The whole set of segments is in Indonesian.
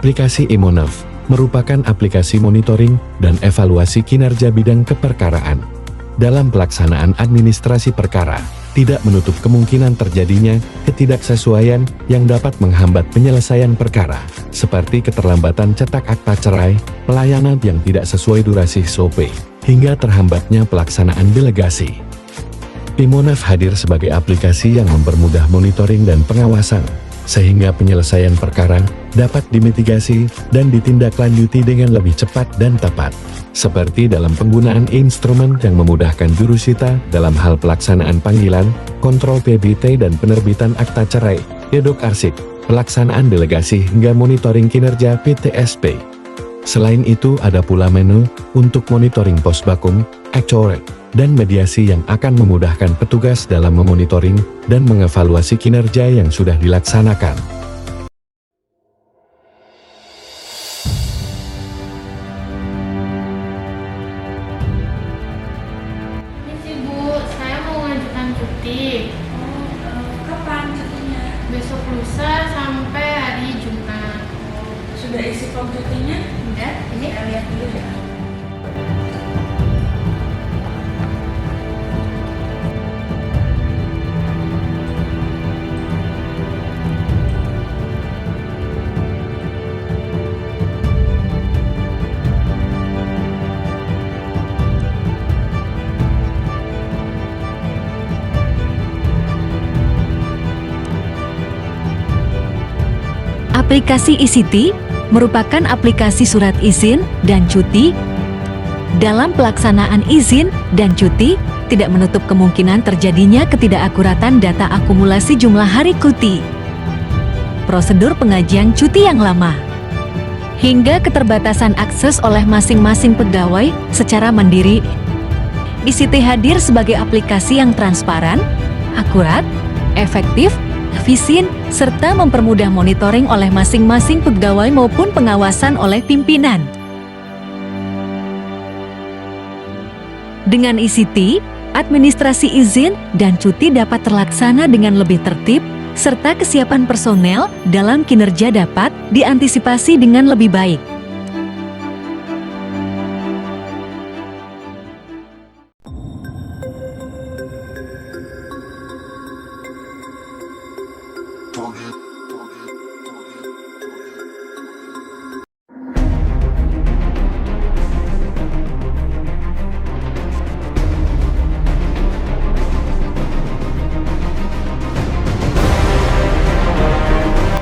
Aplikasi Imonev merupakan aplikasi monitoring dan evaluasi kinerja bidang keperkaraan. Dalam pelaksanaan administrasi perkara, tidak menutup kemungkinan terjadinya ketidaksesuaian yang dapat menghambat penyelesaian perkara, seperti keterlambatan cetak akta cerai, pelayanan yang tidak sesuai durasi SOP, hingga terhambatnya pelaksanaan delegasi. Imonev hadir sebagai aplikasi yang mempermudah monitoring dan pengawasan, sehingga penyelesaian perkara dapat dimitigasi dan ditindaklanjuti dengan lebih cepat dan tepat, seperti dalam penggunaan instrumen yang memudahkan jurusita dalam hal pelaksanaan panggilan, kontrol PBT dan penerbitan akta cerai, edok arsip, pelaksanaan delegasi hingga monitoring kinerja PTSP. Selain itu ada pula menu untuk monitoring posbakum, akcoret, dan mediasi yang akan memudahkan petugas dalam memonitoring dan mengevaluasi kinerja yang sudah dilaksanakan. Ini Bu, saya mau mengajukan cuti. Kapan cutinya? Besok lusa sampai hari Jumat. Sudah isi form cutinya? Udah, ini Saya lihat dulu ya. Aplikasi eCiti merupakan aplikasi surat izin dan cuti. Dalam pelaksanaan izin dan cuti, tidak menutup kemungkinan terjadinya ketidakakuratan data akumulasi jumlah hari cuti, prosedur pengajian cuti yang lama, hingga keterbatasan akses oleh masing-masing pegawai secara mandiri. eCiti hadir sebagai aplikasi yang transparan, akurat, efektif, efisien, serta mempermudah monitoring oleh masing-masing pegawai maupun pengawasan oleh pimpinan. Dengan eCiti, administrasi izin dan cuti dapat terlaksana dengan lebih tertib, serta kesiapan personel dalam kinerja dapat diantisipasi dengan lebih baik.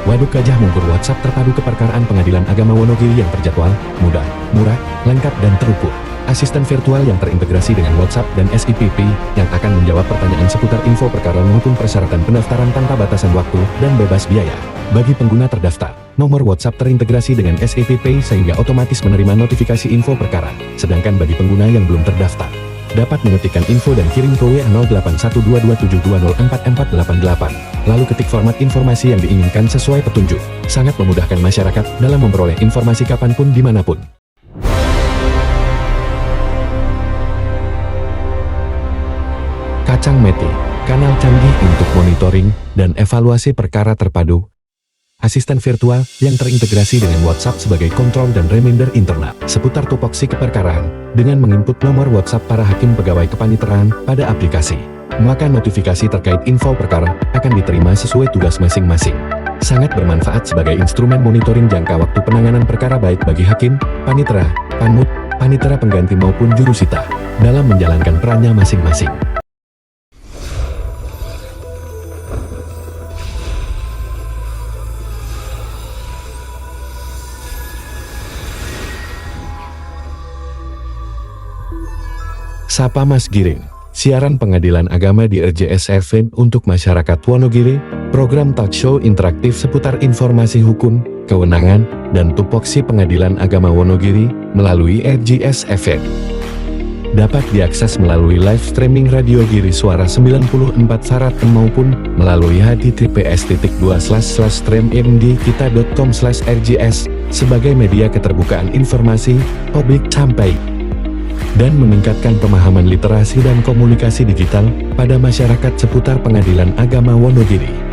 Waduk Gajah Mungkur WhatsApp terpadu keperkaraan Pengadilan Agama Wonogiri yang terjadwal, mudah, murah, lengkap dan terukur. Asisten virtual yang terintegrasi dengan WhatsApp dan SIPP yang akan menjawab pertanyaan seputar info perkara maupun persyaratan pendaftaran tanpa batasan waktu dan bebas biaya. Bagi pengguna terdaftar, nomor WhatsApp terintegrasi dengan SIPP sehingga otomatis menerima notifikasi info perkara. Sedangkan bagi pengguna yang belum terdaftar, dapat mengetikkan info dan kirim ke WA081227204488. Lalu ketik format informasi yang diinginkan sesuai petunjuk. Sangat memudahkan masyarakat dalam memperoleh informasi kapanpun dimanapun. Kacang Meti, kanal canggih untuk monitoring dan evaluasi perkara terpadu. asisten virtual yang terintegrasi dengan WhatsApp sebagai kontrol dan reminder internal seputar tupoksi keperkaraan dengan menginput nomor WhatsApp para hakim pegawai kepaniteraan pada aplikasi. Maka notifikasi terkait info perkara akan diterima sesuai tugas masing-masing. Sangat bermanfaat sebagai instrumen monitoring jangka waktu penanganan perkara baik bagi hakim, panitera, panmut, panitera pengganti maupun jurusita dalam menjalankan perannya masing-masing. Sapa Mas Giring, siaran pengadilan agama di RJS Ervin untuk masyarakat Wonogiri, program talk show interaktif seputar informasi hukum, kewenangan, dan tupoksi pengadilan agama Wonogiri melalui RJS Ervin. Dapat diakses melalui live streaming Radio Giri Suara 94 Sarat maupun melalui https://streamingdikita.com/rjs sebagai media keterbukaan informasi publik sampai dan meningkatkan pemahaman literasi dan komunikasi digital pada masyarakat seputar pengadilan agama Wonogiri.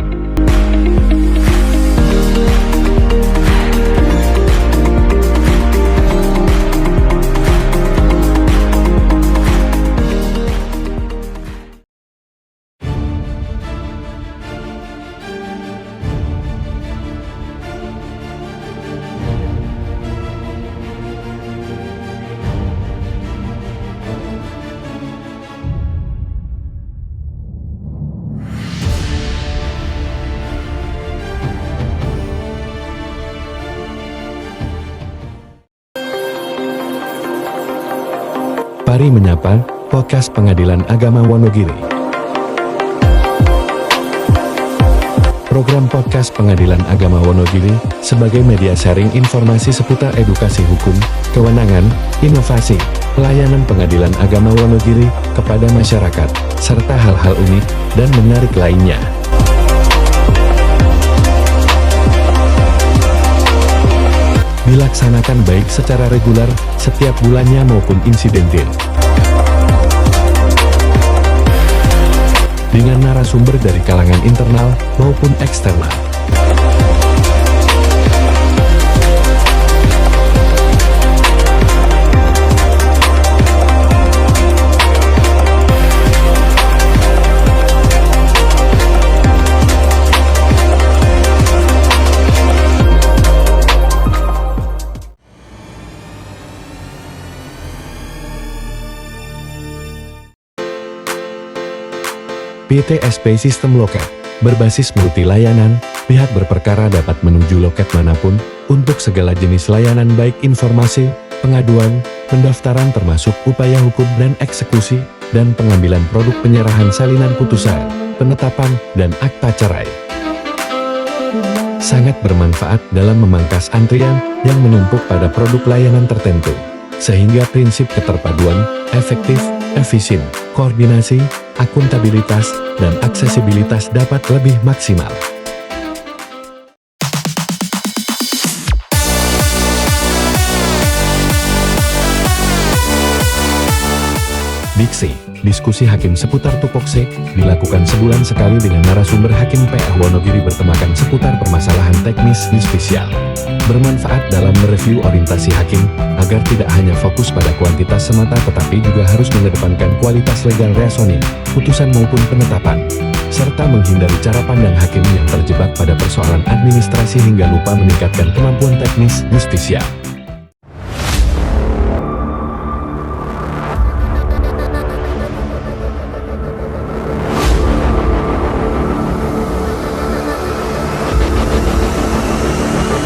Pari Menyapa, podcast Pengadilan Agama Wonogiri. Program podcast Pengadilan Agama Wonogiri sebagai media sharing informasi seputar edukasi hukum, kewenangan, inovasi, pelayanan Pengadilan Agama Wonogiri kepada masyarakat, serta hal-hal unik dan menarik lainnya. Dilaksanakan baik secara reguler, setiap bulannya maupun insidentil. Dengan narasumber dari kalangan internal maupun eksternal. PTSP Sistem Loket, berbasis multi layanan, pihak berperkara dapat menuju loket manapun, untuk segala jenis layanan baik informasi, pengaduan, pendaftaran termasuk upaya hukum dan eksekusi, dan pengambilan produk penyerahan salinan putusan, penetapan, dan akta cerai. Sangat bermanfaat dalam memangkas antrian yang menumpuk pada produk layanan tertentu, sehingga prinsip keterpaduan, efektif, efisien, koordinasi, akuntabilitas, dan aksesibilitas dapat lebih maksimal. Diksi, diskusi hakim seputar tupoksi, dilakukan sebulan sekali dengan narasumber Hakim PA Wonogiri bertemakan seputar permasalahan teknis spesial. Bermanfaat dalam mereview orientasi hakim, agar tidak hanya fokus pada kuantitas semata tetapi juga harus mengedepankan kualitas legal reasoning, putusan maupun penetapan, serta menghindari cara pandang hakim yang terjebak pada persoalan administrasi hingga lupa meningkatkan kemampuan teknis justisial.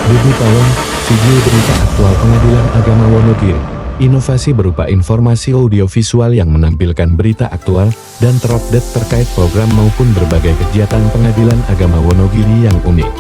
Dedi Pawon, video berita aktual Pengadilan Agama Wonogiri. Inovasi berupa informasi audiovisual yang menampilkan berita aktual dan terupdate terkait program maupun berbagai kegiatan Pengadilan Agama Wonogiri yang unik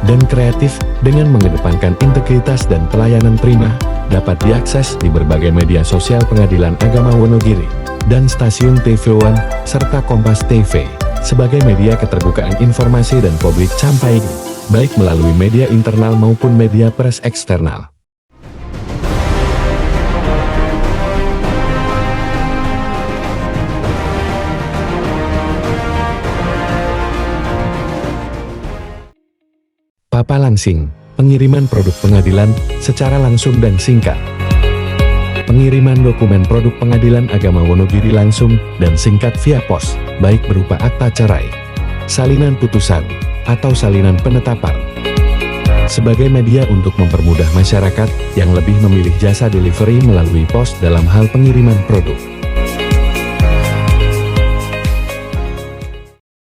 dan kreatif dengan mengedepankan integritas dan pelayanan prima, dapat diakses di berbagai media sosial Pengadilan Agama Wonogiri dan stasiun TV One serta Kompas TV sebagai media keterbukaan informasi dan publik sampai baik melalui media internal maupun media pers eksternal. Palangsing, pengiriman produk pengadilan secara langsung dan singkat. Pengiriman dokumen produk pengadilan agama Wonogiri langsung dan singkat via pos, baik berupa akta cerai, salinan putusan, atau salinan penetapan. Sebagai media untuk mempermudah masyarakat yang lebih memilih jasa delivery melalui pos dalam hal pengiriman produk.